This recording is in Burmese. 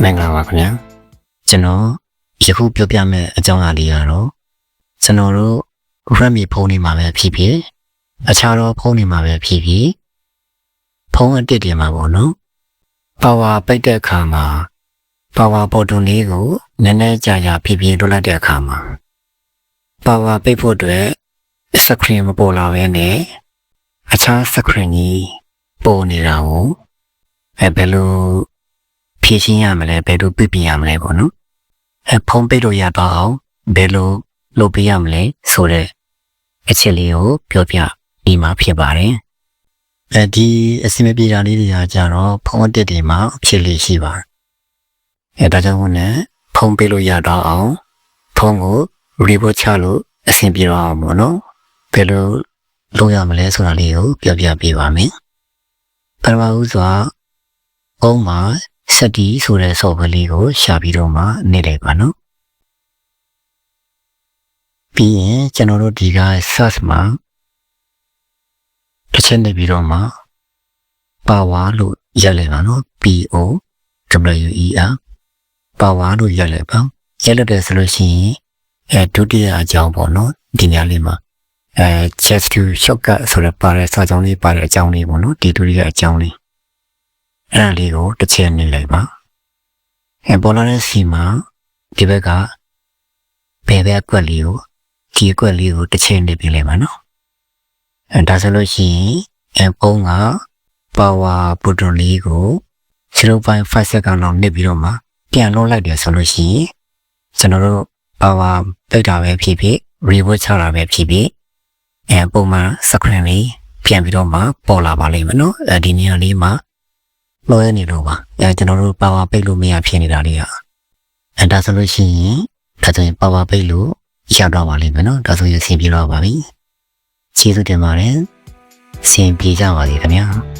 မင်္ဂလာပါခင်ဗျာကျွန်တော်ယခုပြောပြမယ့်အကြောင်းအရာလေးကတော့ကျွန်တော်တို့ Redmi ဖုန်းတွေမှာပဲဖြစ်ဖြစ်အခြားသောဖုန်းတွေမှာပဲဖြစ်ဖြစ်ဖုန်းအတစ်တွေမှာပေါ့နော် power ပိတ်တဲ့အခါမှာ power button လေးကိုနည်းနည်းကြာကြာဖြည်းဖြည်းလွှတ်လိုက်တဲ့အခါမှာ power ပိတ်ဖို့အတွက် screen မပေါ်လာဘဲနဲ့အခြား screen ကြီးပေါ်နေတာကိုဘယ်လိုဖြည့်ရှင်းရမလဲဘယ်လိုပြပြရမလဲပေါ့နော်ဖုန်းပိတ်လို့ရတော့အောင်ဘယ်လိုလုပ်ပြရမလဲဆိုတဲ့အချက်လေးကိုပြောပြဒီမှာဖြစ်ပါတယ်ဒီအစီအမပြေတာလေးတွေကကြတော့ဖုန်းအတစ်တွေမှာဖြစ်လို့ရှိပါတယ်ဒါကြောင့်မို့နဲ့ဖုန်းပိတ်လို့ရတော့အောင်ဖုန်းကို reboot ချလို့အဆင်ပြေတော့အောင်ပေါ့နော်ဘယ်လိုလုပ်ရမလဲဆိုတာလေးကိုပြောပြပေးပါမယ်ပထမဦးစွာဖုန်းမှာSETI ဆိုတဲ့ software လေးကိုရှာပြီးတော့မှနေလိုက်ပါနော်ပြီးရင်ကျွန်တော်တို့ဒီက search မှာတစ်ချက်နေပြီးတော့မှ power လို့ရက်လိုက်ပါနော် POWER power လို့ရက်လိုက်ပါရက်လိုက်တယ်ဆိုလို့ရှိရင်ဒုတိယအကြောင်းပေါ့နော်ဒီနေရာလေးမှာjust to shortcut ဆိုတဲ့ပါတဲ့စာကြောင်းလေးပါတဲ့အကြောင်းလေးပေါ့နော်ဒီဒုတိယအကြောင်းလေးအဲ့ဒါလေးကိုတစ်ချက်နေလိုက်ပါပေါ်လာတဲ့စီမှာဒီဘက်ကဘယ်ကွက်လေးကိုဒီကွက်လေးကိုတစ်ချက်နေပြင်လိုက်ပါနော်ဒါဆိုလို့ရှိရင်ဖုန်းက power button လေးကို 0.5 second လောက်နေပြီးတော့မှပြန်လွှတ်လိုက်တယ်ဆိုလို့ရှိရင်ကျွန်တော်တို့ power ပိတ်တာပဲဖြစ်ဖြစ် reboot ချတာပဲဖြစ်ဖြစ်ပုံမှန် screen လေးပြန်ပြီးတော့မှပေါ်လာပါလိမ့်မယ်နော်ဒီနေရာလေးမှာလောရနေလို့ပါကျွန်တော်တို့ power ပိတ်လို့မရဖြစ်နေတာလေးကဒါဆိုလို့ရှိရင်ဒါဆိုရင် power ပိတ်လို့ရတော့ပါလိမ့်မယ်နော်ဒါဆိုရင်အဆင်ပြေတော့ပါပြီကျေးဇူးတင်ပါတယ်အဆင်ပြေကြပါစေခင်ဗျာ